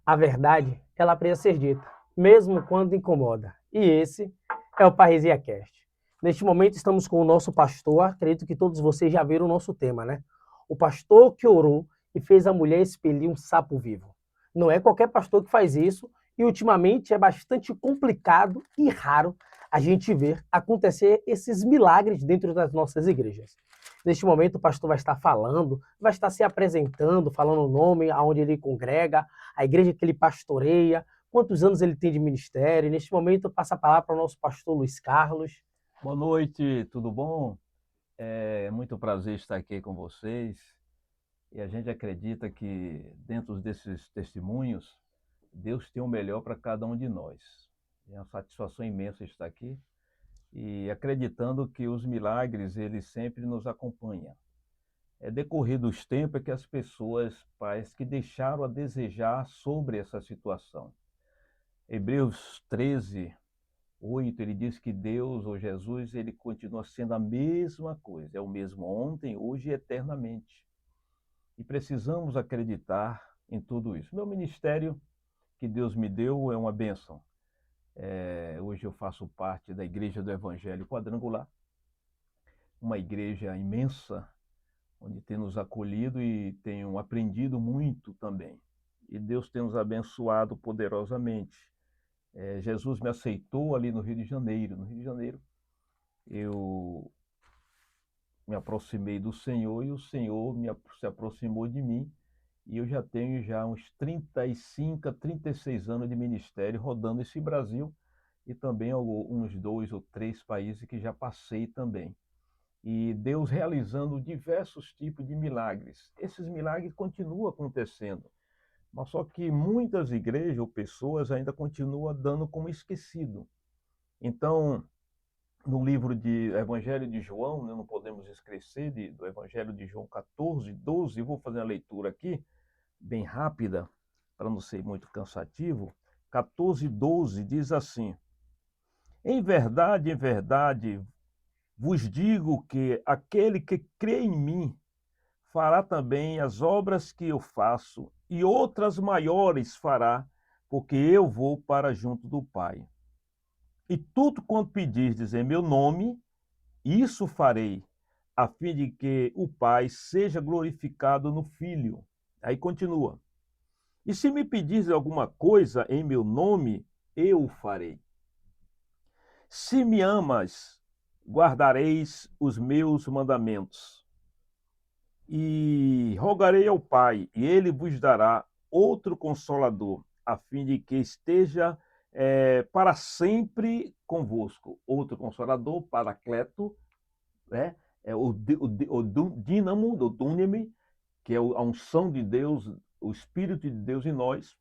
A verdade, ela precisa ser dita, mesmo quando incomoda. E esse é o Parresia Cast. Neste momento estamos com o nosso pastor, acredito que todos vocês já viram o nosso tema, né? O pastor que orou e fez a mulher expelir um sapo vivo. Não é qualquer pastor que faz isso e ultimamente é bastante complicado e raro a gente ver acontecer esses milagres dentro das nossas igrejas. Neste momento o pastor vai estar falando, vai estar se apresentando, falando o nome, aonde ele congrega, a igreja que ele pastoreia, quantos anos ele tem de ministério. E neste momento eu passo a palavra para o nosso pastor Luiz Carlos. Boa noite, tudo bom? É muito prazer estar aqui com vocês e a gente acredita que dentro desses testemunhos, Deus tem o melhor para cada um de nós. É uma satisfação imensa estar aqui e acreditando que os milagres, eles sempre nos acompanham. É decorrido os tempos que as pessoas parece que deixaram a desejar sobre essa situação. Hebreus 13:8, ele diz que Deus, ou Jesus, ele continua sendo a mesma coisa, é o mesmo ontem, hoje e eternamente. E precisamos acreditar em tudo isso. Meu ministério que Deus me deu é uma bênção. Hoje eu faço parte da Igreja do Evangelho Quadrangular, uma igreja imensa, onde tem nos acolhido e tenho aprendido muito também. E Deus tem nos abençoado poderosamente. Jesus me aceitou ali no Rio de Janeiro. No Rio de Janeiro, eu me aproximei do Senhor e o Senhor se aproximou de mim. E eu já tenho uns 35 a 36 anos de ministério rodando esse Brasil e também uns 2 ou 3 países que já passei também. E Deus realizando diversos tipos de milagres. Esses milagres continuam acontecendo, mas só que muitas igrejas ou pessoas ainda continuam dando como esquecido. Então, no livro de Evangelho de João, né, não podemos esquecer do Evangelho de João 14:12, vou fazer uma leitura aqui, bem rápida, para não ser muito cansativo. 14:12 diz assim: em verdade, vos digo que aquele que crê em mim fará também as obras que eu faço, e outras maiores fará, porque eu vou para junto do Pai. E tudo quanto pedirdes em meu nome, isso farei, a fim de que o Pai seja glorificado no Filho. Aí continua. E se me pedires alguma coisa em meu nome, eu o farei. Se me amas, guardareis os meus mandamentos. E rogarei ao Pai, e ele vos dará outro consolador, a fim de que esteja para sempre convosco. Outro consolador, Paracleto, né? É o dínamo, do Dúname, que é a unção de Deus, o Espírito de Deus em nós,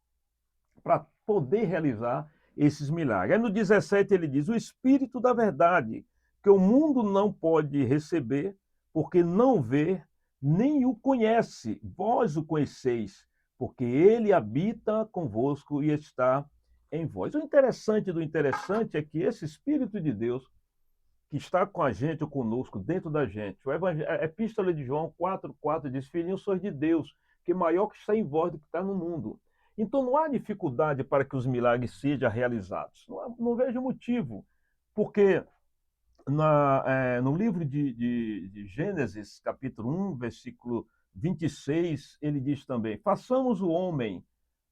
para poder realizar esses milagres. Aí no 17 ele diz: o Espírito da verdade, que o mundo não pode receber, porque não vê, nem o conhece. Vós o conheceis, porque ele habita convosco e está em vós. O interessante do interessante é que esse Espírito de Deus, que está com a gente ou conosco, dentro da gente. A Epístola de João 4:4 diz: filhinhos, sois de Deus, que maior que está em vós do que está no mundo. Então não há dificuldade para que os milagres sejam realizados. Não vejo motivo, porque no livro de Gênesis, capítulo 1, versículo 26, ele diz também: façamos o homem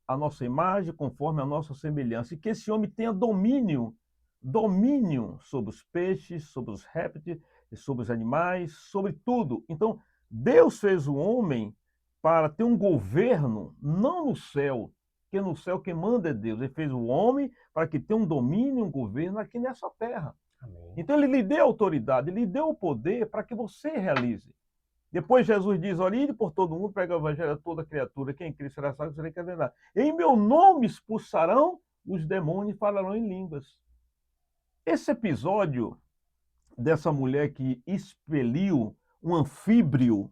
a nossa imagem, conforme a nossa semelhança, e que esse homem tenha domínio sobre os peixes, sobre os répteis, sobre os animais, sobre tudo. Então, Deus fez o homem para ter um governo, não no céu, porque no céu quem manda é Deus. Ele fez o homem para que tenha um domínio, um governo aqui nessa terra. Amém. Então, ele lhe deu autoridade, ele lhe deu o poder para que você realize. Depois Jesus diz: olha, ide por todo mundo, prega o evangelho a toda criatura, quem crê será salvo, será condenado. Em meu nome expulsarão os demônios e falarão em línguas. Esse episódio dessa mulher que expeliu um anfíbrio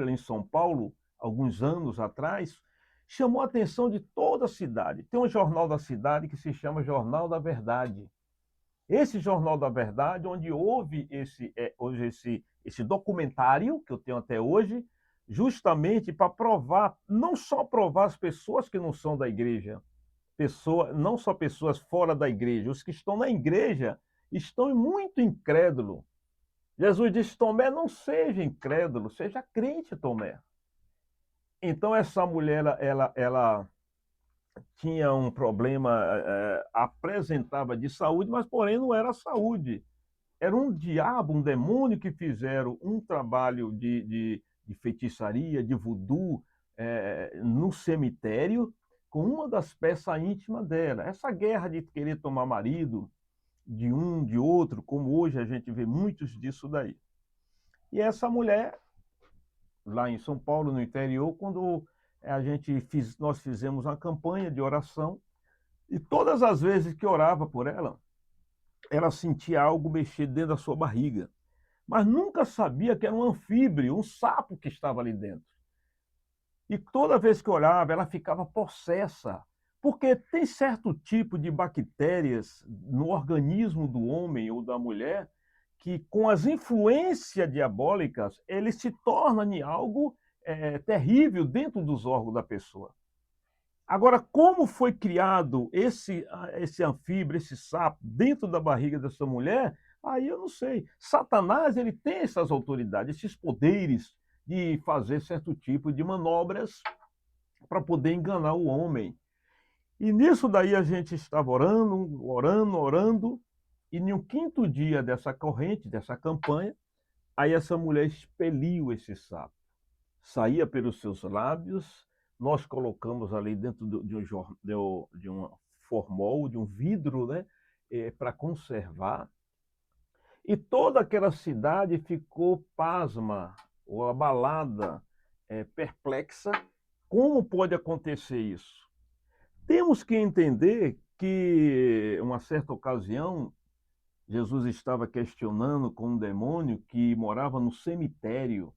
em São Paulo, alguns anos atrás, chamou a atenção de toda a cidade. Tem um jornal da cidade que se chama Jornal da Verdade. Esse Jornal da Verdade, onde houve esse documentário, que eu tenho até hoje, justamente para provar, não só provar as pessoas que não são da igreja, não só pessoas fora da igreja, os que estão na igreja estão muito incrédulos. Jesus disse: Tomé, não seja incrédulo, seja crente, Tomé. Então essa mulher, ela tinha um problema, apresentava de saúde, mas porém não era saúde. Era um diabo, um demônio que fizeram um trabalho de feitiçaria, de voodoo, no cemitério, com uma das peças íntimas dela. Essa guerra de querer tomar marido de um, de outro, como hoje a gente vê muitos disso daí. E essa mulher, lá em São Paulo, no interior, quando nós fizemos uma campanha de oração, e todas as vezes que orava por ela sentia algo mexer dentro da sua barriga, mas nunca sabia que era um anfíbio, um sapo que estava ali dentro. E toda vez que olhava, ela ficava possessa, porque tem certo tipo de bactérias no organismo do homem ou da mulher que, com as influências diabólicas, ele se torna em algo terrível dentro dos órgãos da pessoa. Agora, como foi criado esse anfíbio, esse sapo, dentro da barriga dessa mulher, aí eu não sei. Satanás, ele tem essas autoridades, esses poderes de fazer certo tipo de manobras para poder enganar o homem. E nisso daí a gente estava orando, orando, orando, e no quinto dia dessa corrente, dessa campanha, aí essa mulher expeliu esse sapo. Saía pelos seus lábios, nós colocamos ali dentro de um formol, de um vidro, né, para conservar. E toda aquela cidade ficou pasma, ou abalada, perplexa. Como pode acontecer isso? Temos que entender que, uma certa ocasião, Jesus estava questionando com um demônio que morava no cemitério.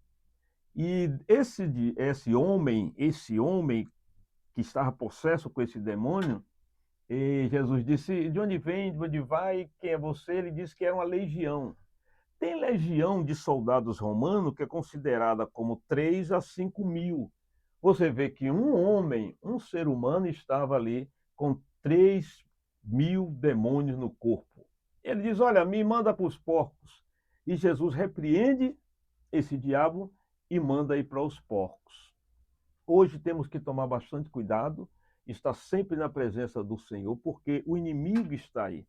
E esse homem que estava possesso com esse demônio, e Jesus disse: De onde vem, de onde vai, quem é você? Ele disse que era uma legião. Tem legião de soldados romanos que é considerada como 3 a 5 mil. Você vê que um homem, um ser humano, estava ali com 3.000 demônios no corpo. Ele diz: Olha, me manda para os porcos. E Jesus repreende esse diabo e manda ir para os porcos. Hoje temos que tomar bastante cuidado, estar sempre na presença do Senhor, porque o inimigo está aí,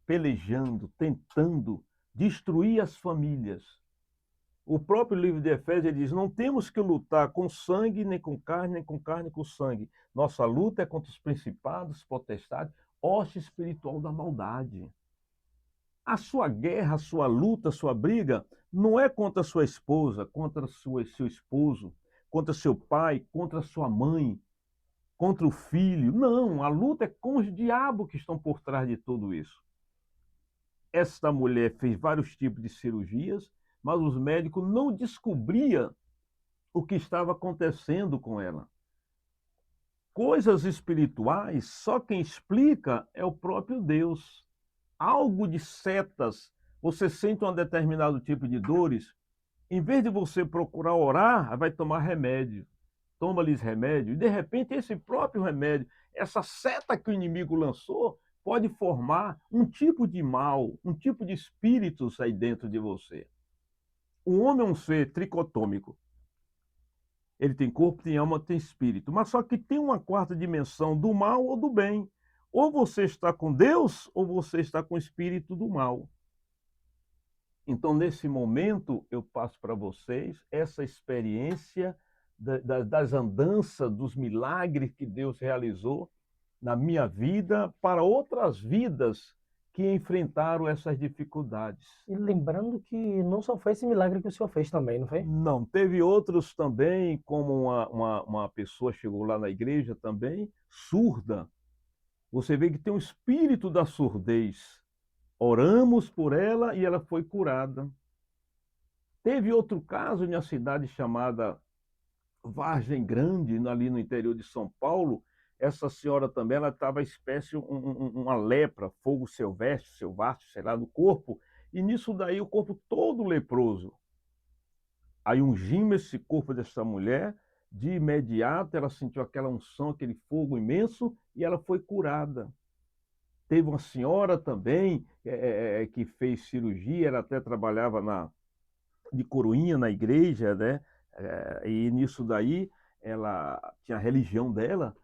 pelejando, tentando destruir as famílias. O próprio livro de Efésios diz: não temos que lutar com sangue, nem com carne, nem com carne com sangue. Nossa luta é contra os principados, potestades, hoste espiritual da maldade. A sua guerra, a sua luta, a sua briga não é contra sua esposa, contra seu esposo, contra seu pai, contra sua mãe, contra o filho. Não, a luta é com os diabos que estão por trás de tudo isso. Esta mulher fez vários tipos de cirurgias, mas os médicos não descobriam o que estava acontecendo com ela. Coisas espirituais, só quem explica é o próprio Deus. Algo de setas, você sente um determinado tipo de dores, em vez de você procurar orar, vai tomar remédio. Toma-lhes remédio, e de repente esse próprio remédio, essa seta que o inimigo lançou, pode formar um tipo de mal, um tipo de espíritos aí dentro de você. O homem é um ser tricotômico. Ele tem corpo, tem alma, tem espírito. Mas só que tem uma quarta dimensão do mal ou do bem. Ou você está com Deus, ou você está com o espírito do mal. Então, nesse momento, eu passo para vocês essa experiência das andanças, dos milagres que Deus realizou na minha vida, para outras vidas que enfrentaram essas dificuldades. E lembrando que não só foi esse milagre que o senhor fez também, não foi? Não, teve outros também, como uma pessoa chegou lá na igreja também, surda. Você vê que tem um espírito da surdez. Oramos por ela e ela foi curada. Teve outro caso em uma cidade chamada Vargem Grande, ali no interior de São Paulo. Essa senhora também, ela estava espécie uma lepra, fogo silvestre, sei lá, no corpo, e nisso daí o corpo todo leproso. Aí ungimos esse corpo dessa mulher, de imediato ela sentiu aquela unção, aquele fogo imenso, e ela foi curada. Teve uma senhora também que fez cirurgia, ela até trabalhava de coroinha na igreja, né? E nisso daí ela tinha a religião dela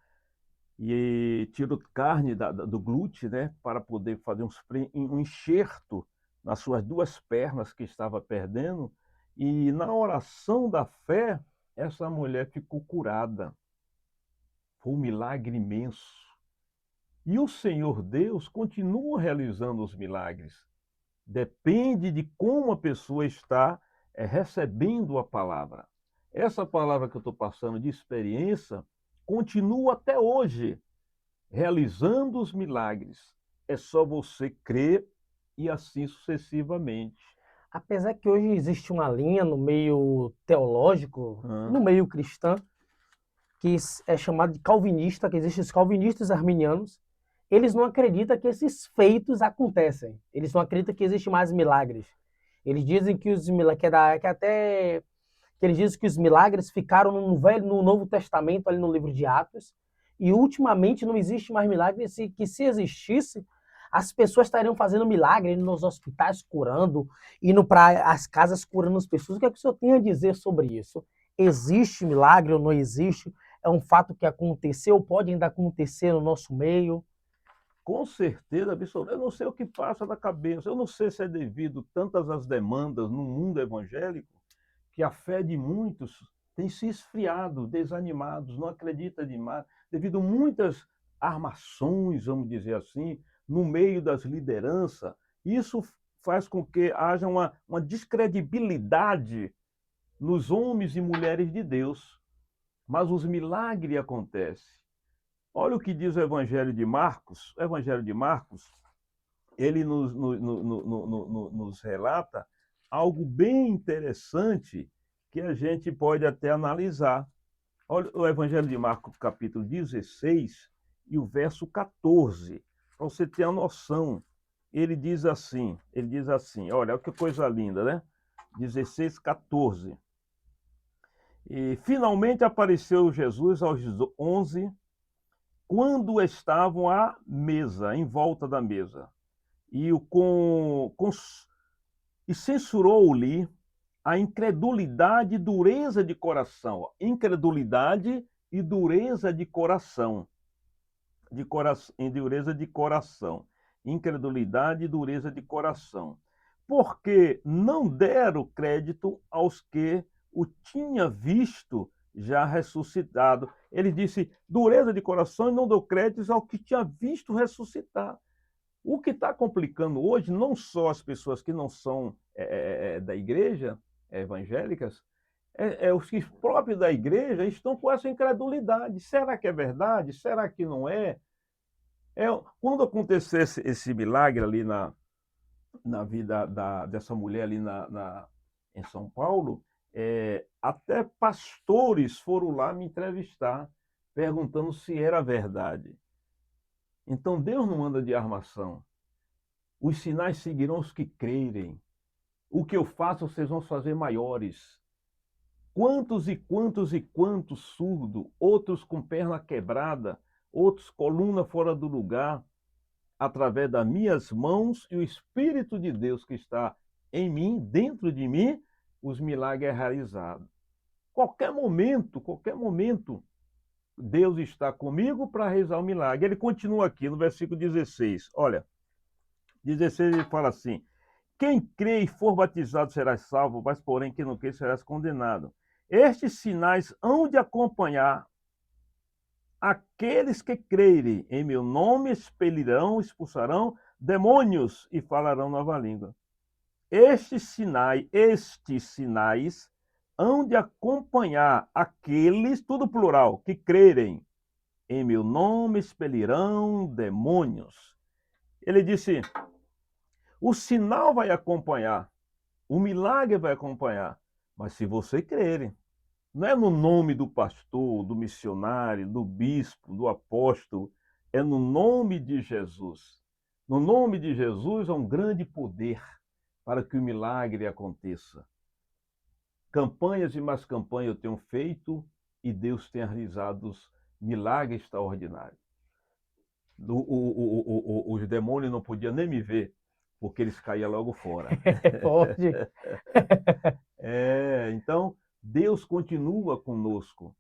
e tirou carne do glúten, né? Para poder fazer um enxerto nas suas duas pernas que estava perdendo. E na oração da fé, essa mulher ficou curada. Foi um milagre imenso. E o Senhor Deus continua realizando os milagres. Depende de como a pessoa está recebendo a palavra. Essa palavra que eu estou passando de experiência continua até hoje realizando os milagres. É só você crer e assim sucessivamente. Apesar que hoje existe uma linha no meio teológico, no meio cristão, que é chamado de calvinista, que existem os calvinistas arminianos, eles não acreditam que esses feitos acontecem. Eles não acreditam que existem mais milagres. Eles dizem que os milagres, que eles dizem que os milagres ficaram no Novo Testamento, ali no livro de Atos, e ultimamente não existe mais milagre, que se existisse, as pessoas estariam fazendo milagre, indo nos hospitais curando, indo para as casas curando as pessoas. O que é que o senhor tem a dizer sobre isso? Existe milagre ou não existe? É um fato que aconteceu, pode ainda acontecer no nosso meio? Com certeza absoluta. Eu não sei o que passa na cabeça. Eu não sei se é devido tantas as demandas no mundo evangélico que a fé de muitos tem se esfriado, desanimados, não acredita demais, devido a muitas armações, vamos dizer assim, no meio das lideranças. Isso faz com que haja uma descredibilidade nos homens e mulheres de Deus. Mas os milagres acontecem. Olha o que diz o Evangelho de Marcos. O Evangelho de Marcos, ele nos relata algo bem interessante que a gente pode até analisar. Olha o Evangelho de Marcos, capítulo 16 e o verso 14, para você ter a noção. Ele diz assim, olha que coisa linda, né? 16, 14. E finalmente apareceu Jesus aos 11, quando estavam à mesa, em volta da mesa, e, e censurou-lhe a incredulidade e dureza de coração. Incredulidade e dureza de coração. Dureza de coração. Incredulidade e dureza de coração. Porque não deram crédito aos que o tinha visto já ressuscitado. Ele disse dureza de coração e não deu créditos ao que tinha visto ressuscitar. O que está complicando hoje, não só as pessoas que não são da igreja, evangélicas, os que próprios da igreja estão com essa incredulidade. Será que é verdade? Será que não é? Quando acontecesse esse milagre ali na vida dessa mulher ali em São Paulo, até pastores foram lá me entrevistar, perguntando se era verdade. Então Deus não anda de armação. Os sinais seguirão os que crerem. O que eu faço, vocês vão fazer maiores. Quantos e quantos e quantos surdos, outros com perna quebrada, outros coluna fora do lugar, através das minhas mãos e o Espírito de Deus que está em mim, dentro de mim, os milagres é realizado. Qualquer momento, Deus está comigo para realizar o milagre. Ele continua aqui no versículo 16. Olha, 16 ele fala assim: quem crê e for batizado será salvo, mas porém quem não crê será condenado. Estes sinais hão de acompanhar aqueles que crerem em meu nome, expulsarão demônios e falarão nova língua. Estes sinais hão de acompanhar aqueles, tudo plural, que crerem em meu nome, expelirão demônios. Ele disse, o sinal vai acompanhar, o milagre vai acompanhar, mas se você crerem. Não é no nome do pastor, do missionário, do bispo, do apóstolo, é no nome de Jesus. No nome de Jesus há um grande poder para que o milagre aconteça. Campanhas e mais campanhas eu tenho feito e Deus tem realizado milagres extraordinários. Os demônios não podiam nem me ver, porque eles caíam logo fora. Pode. Então, Deus continua conosco.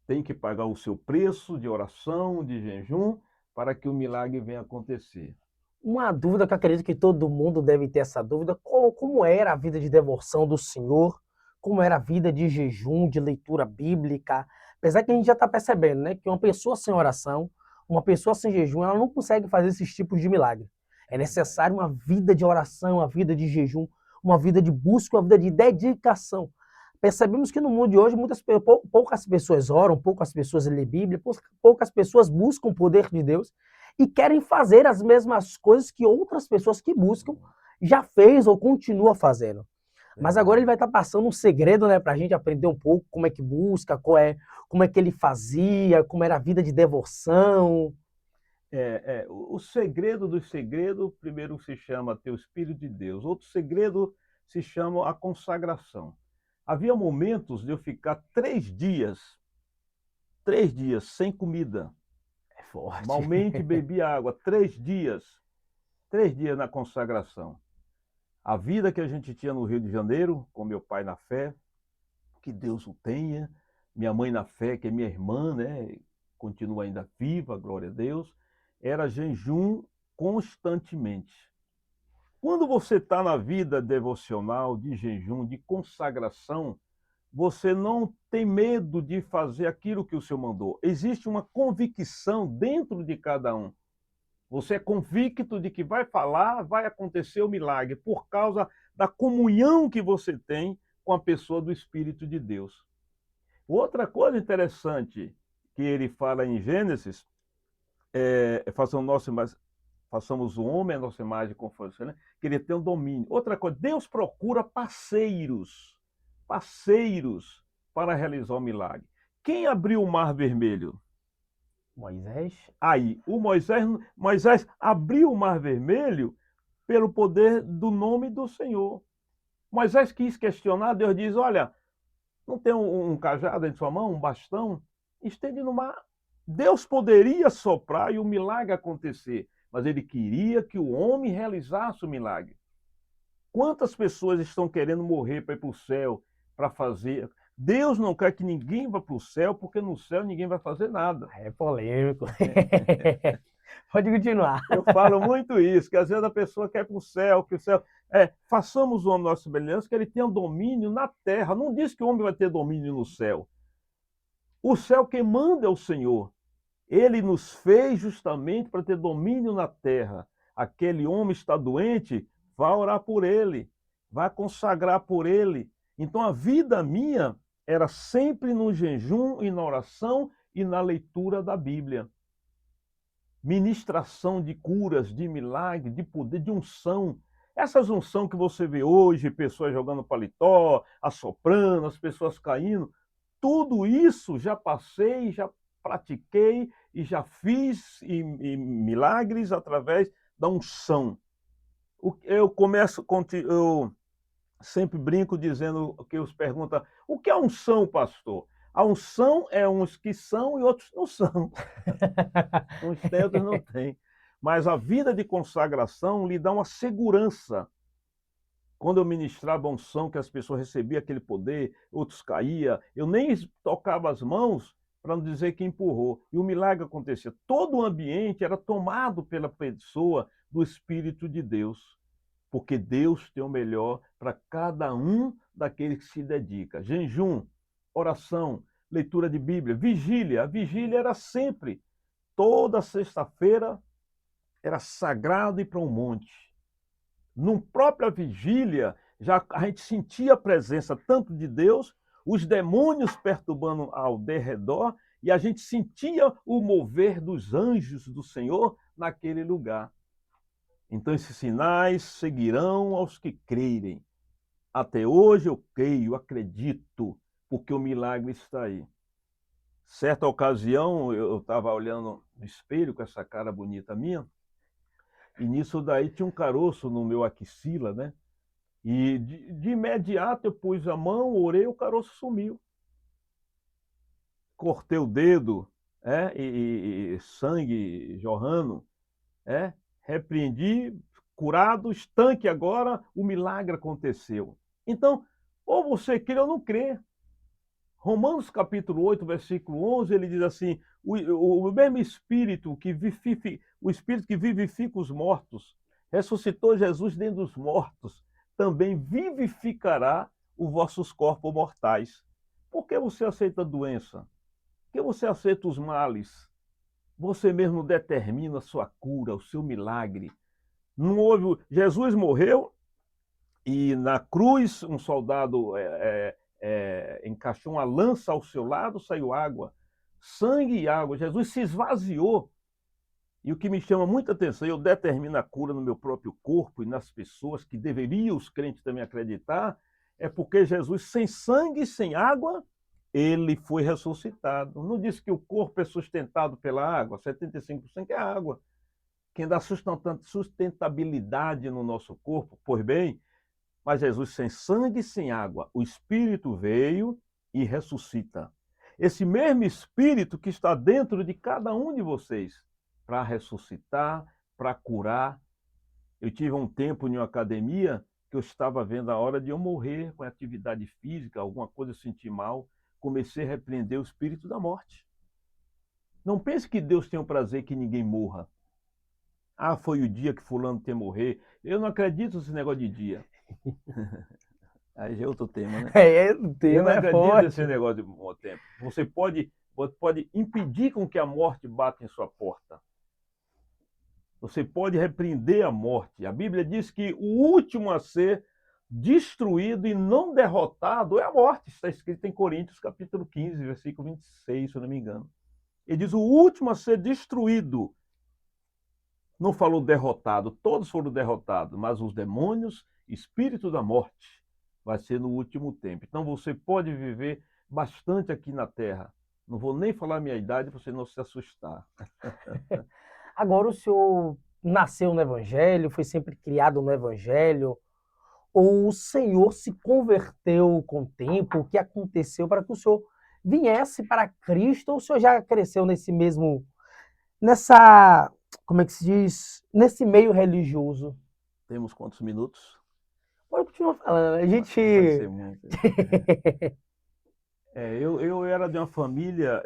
Tem que pagar o seu preço de oração, de jejum, para que o milagre venha acontecer. Uma dúvida que eu acredito que todo mundo deve ter essa dúvida, como era a vida de devoção do Senhor, como era a vida de jejum, de leitura bíblica, apesar que a gente já está percebendo, né, que uma pessoa sem oração, uma pessoa sem jejum, ela não consegue fazer esses tipos de milagre. É necessário uma vida de oração, uma vida de jejum, uma vida de busca, uma vida de dedicação. Percebemos que no mundo de hoje poucas pessoas oram, poucas pessoas lêem Bíblia, poucas pessoas buscam o poder de Deus e querem fazer as mesmas coisas que outras pessoas que buscam já fez ou continua fazendo. Mas agora ele vai estar passando um segredo, né, para a gente aprender um pouco como é que busca, como é que ele fazia, como era a vida de devoção. O segredo do segredo, primeiro se chama ter o Espírito de Deus. Outro segredo se chama a consagração. Havia momentos de eu ficar 3 dias sem comida. É forte. Malmente bebia água, 3 dias na consagração. A vida que a gente tinha no Rio de Janeiro, com meu pai na fé, que Deus o tenha, minha mãe na fé, que é minha irmã, né, continua ainda viva, glória a Deus, era jejum constantemente. Quando você está na vida devocional, de jejum, de consagração, você não tem medo de fazer aquilo que o Senhor mandou. Existe uma convicção dentro de cada um. Você é convicto de que vai falar, vai acontecer o milagre, por causa da comunhão que você tem com a pessoa do Espírito de Deus. Outra coisa interessante que ele fala em Gênesis, façamos o homem a nossa imagem conforme, né? Que ele tem um domínio. Outra coisa, Deus procura parceiros para realizar o milagre. Quem abriu o Mar Vermelho? Moisés? Aí, Moisés abriu o Mar Vermelho pelo poder do nome do Senhor. Moisés quis questionar, Deus diz, olha, não tem um cajado em sua mão, um bastão? Estende no mar. Deus poderia soprar e o milagre acontecer, mas ele queria que o homem realizasse o milagre. Quantas pessoas estão querendo morrer para ir para o céu, para fazer... Deus não quer que ninguém vá para o céu, porque no céu ninguém vai fazer nada. É polêmico. Pode continuar. Eu falo muito isso, que às vezes a pessoa quer para o céu, que o céu... façamos o homem nossa semelhança, que ele tenha domínio na terra. Não diz que o homem vai ter domínio no céu. O céu quem manda é o Senhor. Ele nos fez justamente para ter domínio na terra. Aquele homem está doente, vá orar por ele, vá consagrar por ele. Então a vida minha era sempre no jejum e na oração e na leitura da Bíblia. Ministração de curas, de milagre, de poder, de unção. Essas unção que você vê hoje, pessoas jogando paletó, assoprando, as pessoas caindo, tudo isso já passei, já pratiquei e já fiz milagres através da unção. Eu sempre brinco dizendo que os perguntam, o que é unção, pastor? A unção é uns que são e outros não são. Uns têm, outros não têm. Mas a vida de consagração lhe dá uma segurança. Quando eu ministrava a unção, que as pessoas recebiam aquele poder, outros caíam, eu nem tocava as mãos para não dizer que empurrou. E o milagre acontecia. Todo o ambiente era tomado pela pessoa do Espírito de Deus. Porque Deus tem o melhor para cada um daqueles que se dedica. Jejum, oração, leitura de Bíblia, vigília. A vigília era sempre, toda sexta-feira, era sagrado ir para um monte. Na própria vigília, já a gente sentia a presença tanto de Deus, os demônios perturbando ao derredor, e a gente sentia o mover dos anjos do Senhor naquele lugar. Então esses sinais seguirão aos que crerem. Até hoje eu creio, acredito, porque o milagre está aí. Certa ocasião, eu estava olhando no espelho com essa cara bonita minha, e nisso daí tinha um caroço no meu axila, né? E de imediato eu pus a mão, orei, o caroço sumiu. Cortei o dedo, e sangue jorrando, repreendi, curado, estanque agora, o milagre aconteceu. Então, ou você crê ou não crê. Romanos capítulo 8, versículo 11, ele diz assim, o mesmo Espírito que vivifica, o Espírito que vivifica os mortos, ressuscitou Jesus dentre os mortos, também vivificará os vossos corpos mortais. Por que você aceita a doença? Por que você aceita os males? Você mesmo determina a sua cura, o seu milagre. Não houve. Jesus morreu e na cruz um soldado encaixou uma lança ao seu lado, saiu água, sangue e água. Jesus se esvaziou. E o que me chama muita atenção, eu determino a cura no meu próprio corpo e nas pessoas que deveriam os crentes também acreditar, é porque Jesus, sem sangue e sem água, ele foi ressuscitado. Não disse que o corpo é sustentado pela água, 75% é água. Quem dá sustentabilidade no nosso corpo, pois bem, mas Jesus sem sangue e sem água, o Espírito veio e ressuscita. Esse mesmo Espírito que está dentro de cada um de vocês, para ressuscitar, para curar. Eu tive um tempo em uma academia que eu estava vendo a hora de eu morrer com atividade física, alguma coisa eu senti mal, comecei a repreender o espírito da morte. Não pense que Deus tem o prazer que ninguém morra. Ah, foi o dia que fulano tem que morrer. Eu não acredito nesse negócio de dia. Aí já é outro tema, né? O Eu não tema é acredito nesse forte. negócio de tempo. Você pode impedir com que a morte bata em sua porta. Você pode repreender a morte. A Bíblia diz que o último a ser destruído e não derrotado é a morte. Está escrito em Coríntios, capítulo 15, versículo 26, se eu não me engano. Ele diz o último a ser destruído. Não falou derrotado, todos foram derrotados, mas os demônios, espírito da morte, vai ser no último tempo. Então você pode viver bastante aqui na Terra. Não vou nem falar a minha idade para você não se assustar. Agora o senhor nasceu no Evangelho, foi sempre criado no Evangelho, ou o senhor se converteu com o tempo? O que aconteceu para que o senhor viesse para Cristo? Ou o senhor já cresceu nessa, como é que se diz, nesse meio religioso? Temos quantos minutos? Pode continuar falando. A Não vai gente. ser muito. Eu era de uma família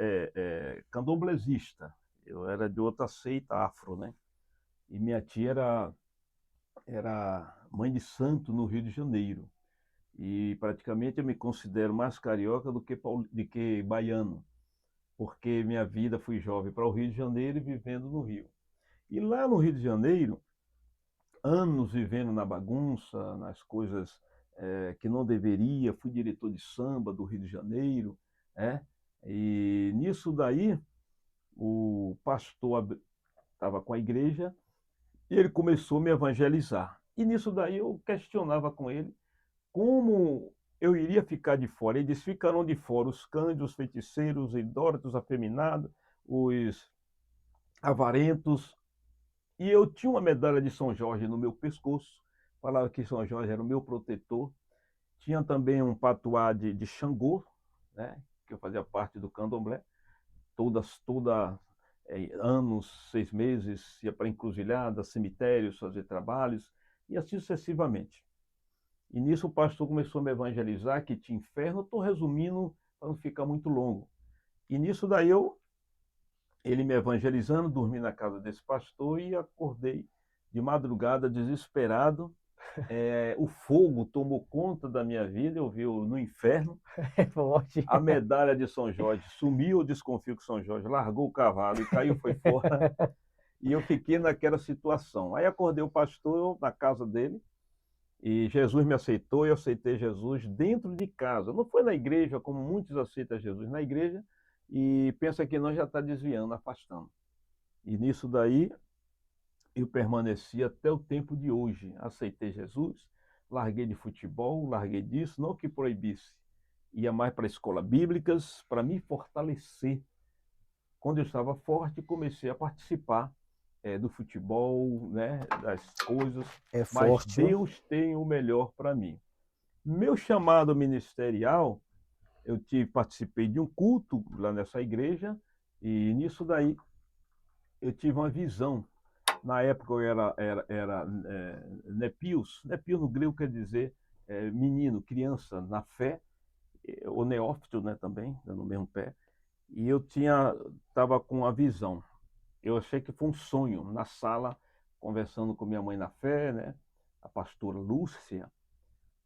candomblessista. Eu era de outra seita afro, né? E minha tia era mãe de santo no Rio de Janeiro. E praticamente eu me considero mais carioca do que baiano, porque minha vida fui jovem para o Rio de Janeiro e vivendo no Rio. E lá no Rio de Janeiro, anos vivendo na bagunça, nas coisas que não deveria, fui diretor de samba do Rio de Janeiro, e nisso daí o pastor estava com a igreja e ele começou a me evangelizar. E nisso daí eu questionava com ele como eu iria ficar de fora. Ele disse: ficarão de fora os cândidos, os feiticeiros, os idólatras, os afeminados, os avarentos. E eu tinha uma medalha de São Jorge no meu pescoço, falava que São Jorge era o meu protetor. Tinha também um patuá de Xangô, né, que eu fazia parte do candomblé. Anos, 6 meses, ia para encruzilhada, cemitérios, fazer trabalhos, e assim sucessivamente. E nisso o pastor começou a me evangelizar, que tinha inferno. Eu estou resumindo para não ficar muito longo. E nisso daí ele me evangelizando, dormi na casa desse pastor e acordei de madrugada desesperado. O fogo tomou conta da minha vida, eu vi no inferno. É forte. A medalha de São Jorge sumiu, eu desconfio que São Jorge largou o cavalo e caiu, foi fora. E eu fiquei naquela situação. Aí acordei o pastor na casa dele, e Jesus me aceitou e eu aceitei Jesus dentro de casa. Não foi na igreja, como muitos aceitam Jesus na igreja, e pensa que nós já está desviando, afastando. E nisso daí eu permaneci até o tempo de hoje. Aceitei Jesus, larguei de futebol, larguei disso, não que proibisse. Ia mais para escolas bíblicas, para me fortalecer. Quando eu estava forte, comecei a participar do futebol, né, das coisas, É mas forte, viu? Deus tem o melhor para mim. Meu chamado ministerial, participei de um culto lá nessa igreja, e nisso daí eu tive uma visão. Na época eu era nepios. Nepios no grego quer dizer menino, criança na fé, ou neófito, né, também, no mesmo pé. E eu estava com uma visão. Eu achei que foi um sonho na sala, conversando com minha mãe na fé, né, a pastora Lúcia.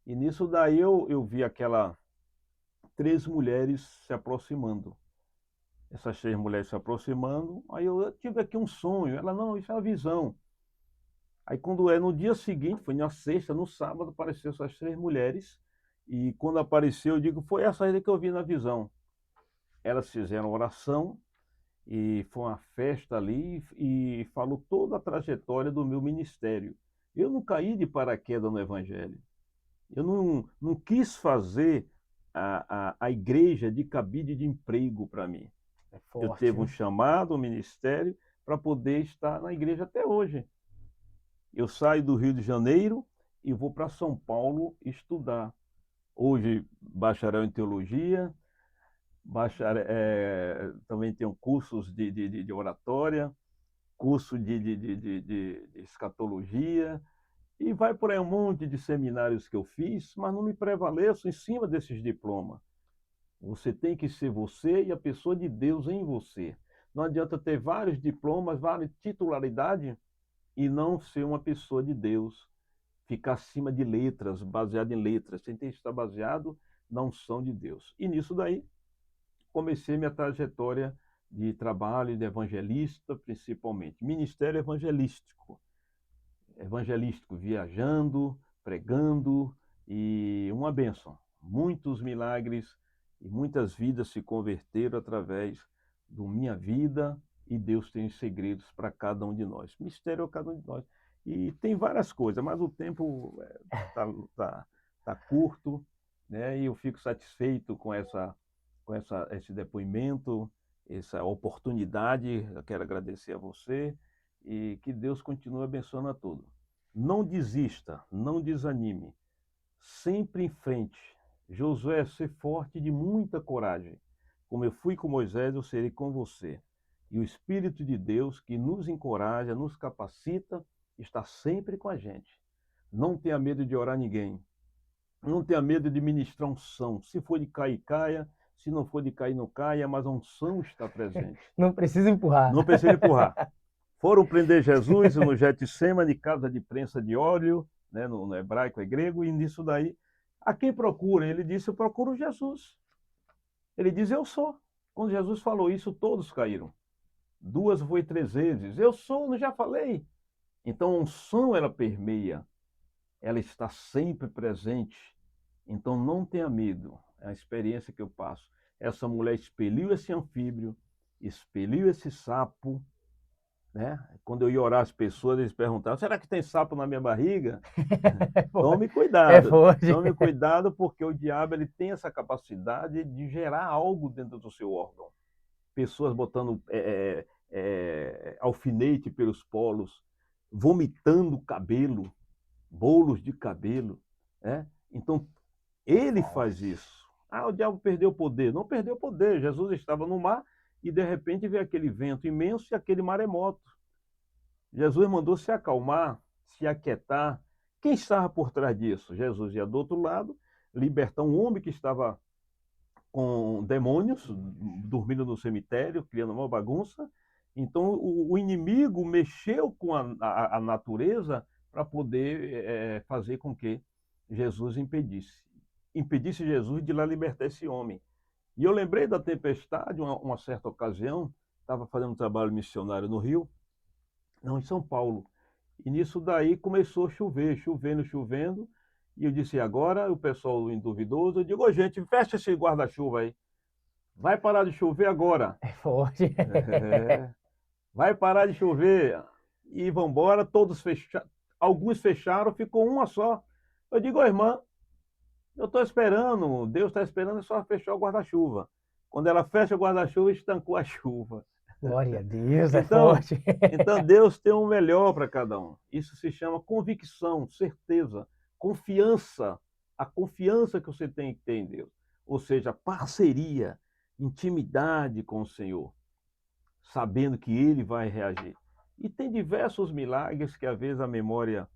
E nisso daí eu vi três mulheres se aproximando. Essas três mulheres se aproximando, aí eu tive aqui um sonho. Ela, não, isso é uma visão. Aí quando no dia seguinte, foi na sexta, no sábado, apareceu essas três mulheres. E quando apareceu, eu digo, foi essa aí que eu vi na visão. Elas fizeram oração e foi uma festa ali e falou toda a trajetória do meu ministério. Eu não caí de paraquedas no Evangelho. Eu não quis fazer a igreja de cabide de emprego para mim. É Eu forte, teve um viu? chamado, um ministério, para poder estar na igreja até hoje. Eu saio do Rio de Janeiro e vou para São Paulo estudar. Hoje, bacharel em teologia, também tenho cursos de oratória, curso de escatologia, e vai por aí um monte de seminários que eu fiz, mas não me prevaleço em cima desses diplomas. Você tem que ser você e a pessoa de Deus em você. Não adianta ter vários diplomas, várias titularidades e não ser uma pessoa de Deus. Ficar acima de letras, baseado em letras. Você tem que estar baseado na unção de Deus. E nisso daí, comecei minha trajetória de trabalho de evangelista, principalmente. Ministério evangelístico, viajando, pregando, e uma bênção. Muitos milagres e muitas vidas se converteram através da minha vida, e Deus tem segredos para cada um de nós. Mistério a cada um de nós. E tem várias coisas, mas o tempo tá curto, né? E eu fico satisfeito esse depoimento, essa oportunidade. Eu quero agradecer a você e que Deus continue abençoando a todos. Não desista, não desanime, sempre em frente. Josué, ser forte e de muita coragem. Como eu fui com Moisés, eu serei com você. E o Espírito de Deus, que nos encoraja, nos capacita, está sempre com a gente. Não tenha medo de orar ninguém. Não tenha medo de ministrar unção. Se for de cair, caia. Se não for de cair, não caia, mas a unção está presente. Não precisa empurrar. Não precisa empurrar. Foram prender Jesus no Getsemane, casa de prensa de óleo, né, no hebraico e grego, e nisso daí, a quem procura? Ele disse, eu procuro Jesus. Ele diz, eu sou. Quando Jesus falou isso, todos caíram. Duas foi três vezes. Eu sou, não já falei. Então a unção, ela permeia, ela está sempre presente. Então não tenha medo. É a experiência que eu passo. Essa mulher expeliu esse anfíbio, expeliu esse sapo, né? Quando eu ia orar as pessoas, eles perguntavam, será que tem sapo na minha barriga? Tome É cuidado, forte. tome cuidado, porque o diabo ele tem essa capacidade de gerar algo dentro do seu órgão. Pessoas botando alfinete pelos polos, vomitando cabelo, bolos de cabelo, né? Então, ele faz isso. Ah, o diabo perdeu o poder. Não perdeu o poder. Jesus estava no mar e, de repente, veio aquele vento imenso e aquele maremoto. Jesus mandou se acalmar, se aquietar. Quem estava por trás disso? Jesus ia do outro lado, libertar um homem que estava com demônios, dormindo no cemitério, criando uma bagunça. Então, o inimigo mexeu com a natureza para poder fazer com que Jesus impedisse Jesus de lá libertar esse homem. E eu lembrei da tempestade, uma certa ocasião, estava fazendo um trabalho missionário no Rio, não, em São Paulo. E nisso daí começou a chover, chovendo, chovendo. E eu disse, agora o pessoal duvidoso, eu digo, ô gente, fecha esse guarda-chuva aí. Vai parar de chover agora. É forte. É, vai parar de chover. E vão embora, todos fecharam. Alguns fecharam, ficou uma só. Eu digo, ô irmã, eu estou esperando, Deus está esperando só fechar o guarda-chuva. Quando ela fecha o guarda-chuva, estancou a chuva. Glória a Deus, é Então, forte. então Deus tem o melhor para cada um. Isso se chama convicção, certeza, confiança. A confiança que você tem que ter em Deus. Ou seja, parceria, intimidade com o Senhor, sabendo que Ele vai reagir. E tem diversos milagres que às vezes a memória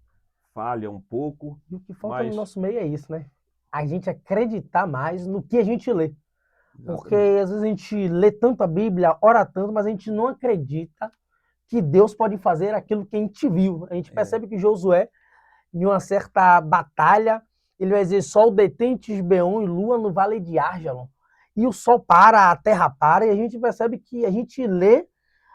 falha um pouco, E o que falta no mas nosso meio é isso, né? A gente acreditar mais no que a gente lê. Porque exatamente. às vezes a gente lê tanto a Bíblia, ora tanto, mas a gente não acredita que Deus pode fazer aquilo que a gente viu. A gente É, percebe que Josué, em uma certa batalha, ele vai dizer: sol detente Gibeon e lua no vale de Arjalon. E o sol para, a terra para, e a gente percebe que a gente lê,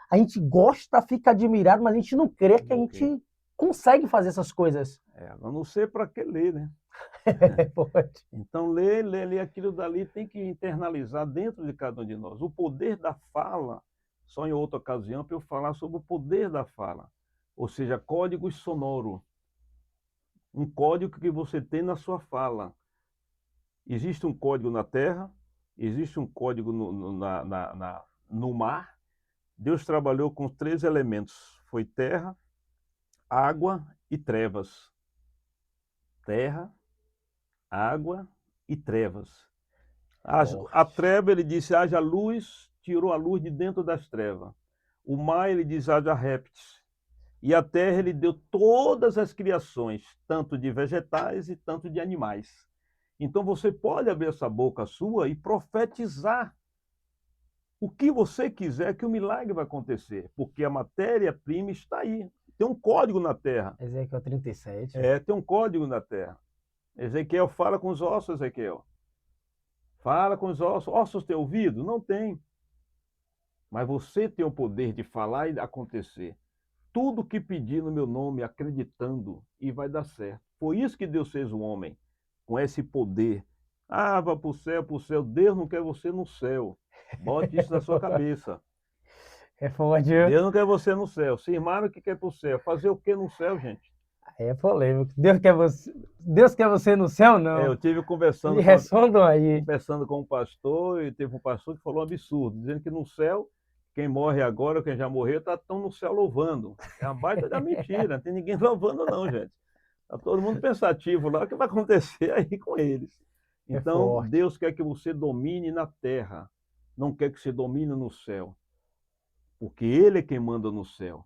a gente gosta, fica admirado, mas a gente não crê que a ok. gente consegue fazer essas coisas. Eu não sei para que ler, né? Pode. Então, ler aquilo dali tem que internalizar dentro de cada um de nós. O poder da fala, só em outra ocasião, para eu falar sobre o poder da fala. Ou seja, código sonoro. Um código que você tem na sua fala. Existe um código na terra, existe um código no mar. Deus trabalhou com 3 elementos. Foi terra, água e trevas. Terra, água e trevas. A Forte. treva, ele disse, haja luz, tirou a luz de dentro das trevas. O mar, ele diz, haja répteis. E a terra, ele deu todas as criações, tanto de vegetais e tanto de animais. Então você pode abrir essa boca sua e profetizar o que você quiser, que o milagre vai acontecer, porque a matéria-prima está aí. Tem um código na terra. Ezequiel 37. Tem um código na terra. Ezequiel fala com os ossos, Ezequiel. Fala com os ossos. Ossos tem ouvido? Não tem. Mas você tem o poder de falar e acontecer. Tudo que pedir no meu nome, acreditando, e vai dar certo. Foi isso que Deus fez o homem, com esse poder. Ah, vá para o céu, para o céu. Deus não quer você no céu. Bote isso na sua cabeça. É forte. Deus não quer você no céu. Se irmãos que quer para o céu. Fazer o que no céu, gente? Aí é polêmico. Deus quer você no céu, não. Eu tive Me respondam aí. conversando com um pastor, e teve um pastor que falou um absurdo, dizendo que no céu, quem morre agora, quem já morreu, estão no céu louvando. É uma baita da mentira, não tem ninguém louvando não, gente. Está todo mundo pensativo lá, o que vai acontecer aí com eles. É Então, forte. Deus quer que você domine na terra, não quer que você domine no céu, porque Ele é quem manda no céu.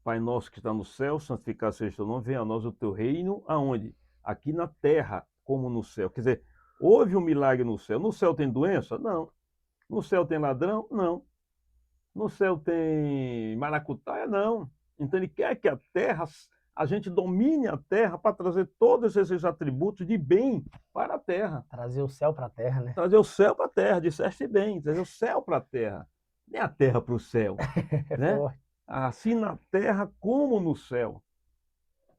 Pai nosso que está no céu, santificado seja o teu nome, venha a nós o teu reino, aonde? Aqui na terra, como no céu. Quer dizer, houve um milagre no céu. No céu tem doença? Não. No céu tem ladrão? Não. No céu tem maracutaia? Não. Então ele quer que a terra, a gente domine a terra para trazer todos esses atributos de bem para a terra. Trazer o céu para a terra, né? Trazer o céu para a terra, disseste bem, trazer o céu para a terra. Nem a terra para o céu, É né? forte. Assim na terra como no céu.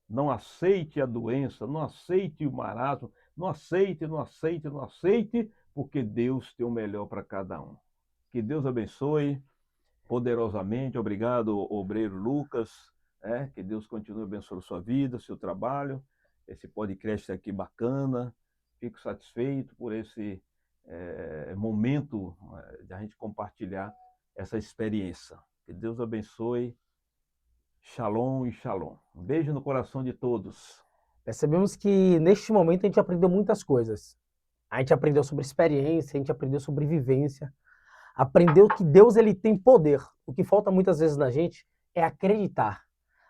Não aceite a doença, não aceite o marasmo, não aceite, não aceite, não aceite, porque Deus tem o melhor para cada um. Que Deus abençoe poderosamente. Obrigado, obreiro Lucas. Que Deus continue abençoando sua vida, seu trabalho. Esse podcast aqui bacana. Fico satisfeito por esse momento de a gente compartilhar essa experiência. Que Deus abençoe. Shalom e shalom. Um beijo no coração de todos. Percebemos que neste momento a gente aprendeu muitas coisas. A gente aprendeu sobre experiência, a gente aprendeu sobre vivência, aprendeu que Deus ele tem poder. O que falta muitas vezes na gente é acreditar.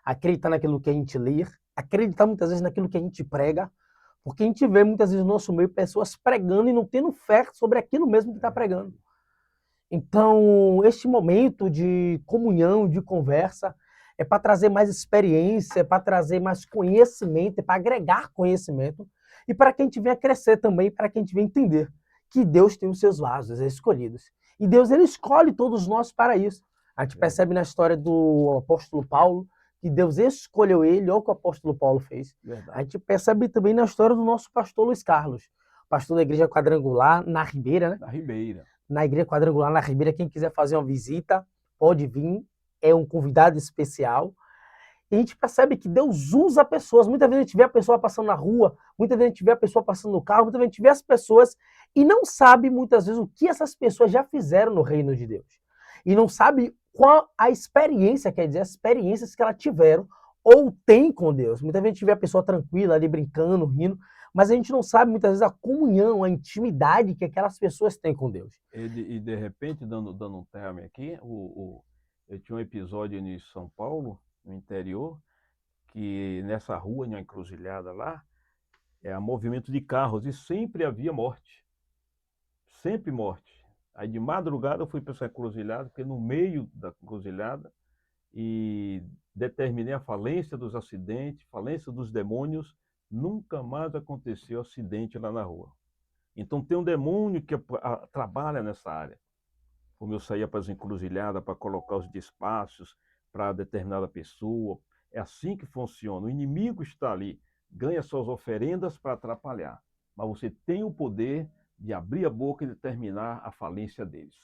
Acreditar naquilo que a gente lê, acreditar muitas vezes naquilo que a gente prega, porque a gente vê muitas vezes no nosso meio pessoas pregando e não tendo fé sobre aquilo mesmo que está pregando. Então, este momento de comunhão, de conversa, é para trazer mais experiência, é para trazer mais conhecimento, é para agregar conhecimento e para que a gente venha crescer também, para que a gente venha entender que Deus tem os seus vasos escolhidos. E Deus ele escolhe todos nós para isso. A gente percebe na história do apóstolo Paulo que Deus escolheu ele, olha o que o apóstolo Paulo fez. Verdade. A gente percebe também na história do nosso pastor Luiz Carlos, pastor da Igreja Quadrangular, na Ribeira, né? Na Ribeira. Na Igreja Quadrangular, na Ribeira, quem quiser fazer uma visita, pode vir, é um convidado especial. E a gente percebe que Deus usa pessoas. Muitas vezes a gente vê a pessoa passando na rua, muitas vezes a gente vê a pessoa passando no carro, muitas vezes a gente vê as pessoas e não sabe muitas vezes o que essas pessoas já fizeram no reino de Deus. e não sabe qual a experiência, quer dizer, as experiências que elas tiveram ou tem com Deus. Muitas vezes a gente vê a pessoa tranquila ali brincando, rindo, mas a gente não sabe muitas vezes a comunhão, a intimidade que aquelas pessoas têm com Deus. E de repente, dando um termo aqui, eu tinha um episódio em São Paulo, no interior, que nessa rua, em uma encruzilhada lá, movimento de carros e sempre havia morte. Sempre morte. Aí de madrugada eu fui para essa encruzilhada, porque no meio da encruzilhada, e determinei a falência dos acidentes, falência dos demônios, nunca mais aconteceu acidente lá na rua. Então tem um demônio que trabalha nessa área. Como eu saía para as encruzilhadas para colocar os despachos para determinada pessoa, é assim que funciona. O inimigo está ali, ganha suas oferendas para atrapalhar, mas você tem o poder de abrir a boca e determinar a falência deles.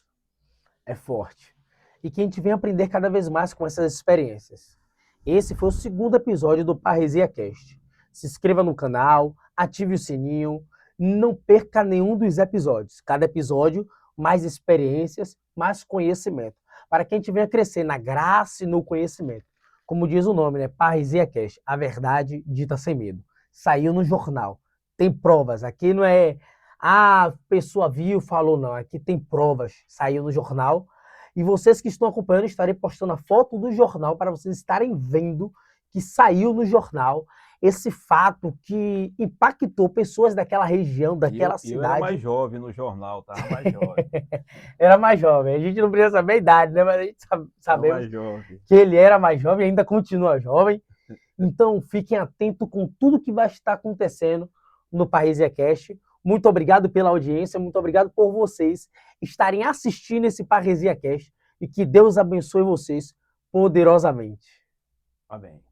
É forte. E que a gente vem aprender cada vez mais com essas experiências. Esse foi o segundo episódio do Parresia Cast. Se inscreva no canal, ative o sininho, não perca nenhum dos episódios. Cada episódio, mais experiências, mais conhecimento. Para que a gente venha crescer na graça e no conhecimento. Como diz o nome, né? Parresia Cast, a verdade dita sem medo. Saiu no jornal. Tem provas. Aqui não é a pessoa viu, falou, não. Aqui tem provas. Saiu no jornal. E vocês que estão acompanhando, estarei postando a foto do jornal para vocês estarem vendo que saiu no jornal esse fato que impactou pessoas daquela região, daquela cidade. Eu era mais jovem no jornal, estava mais jovem. Era mais jovem. A gente não precisa saber a idade, né? Mas a gente sabemos que ele era mais jovem, ainda continua jovem. Então, fiquem atentos com tudo que vai estar acontecendo no Parresia Cast. Muito obrigado pela audiência, muito obrigado por vocês estarem assistindo esse Parresia Cast e que Deus abençoe vocês poderosamente. Amém.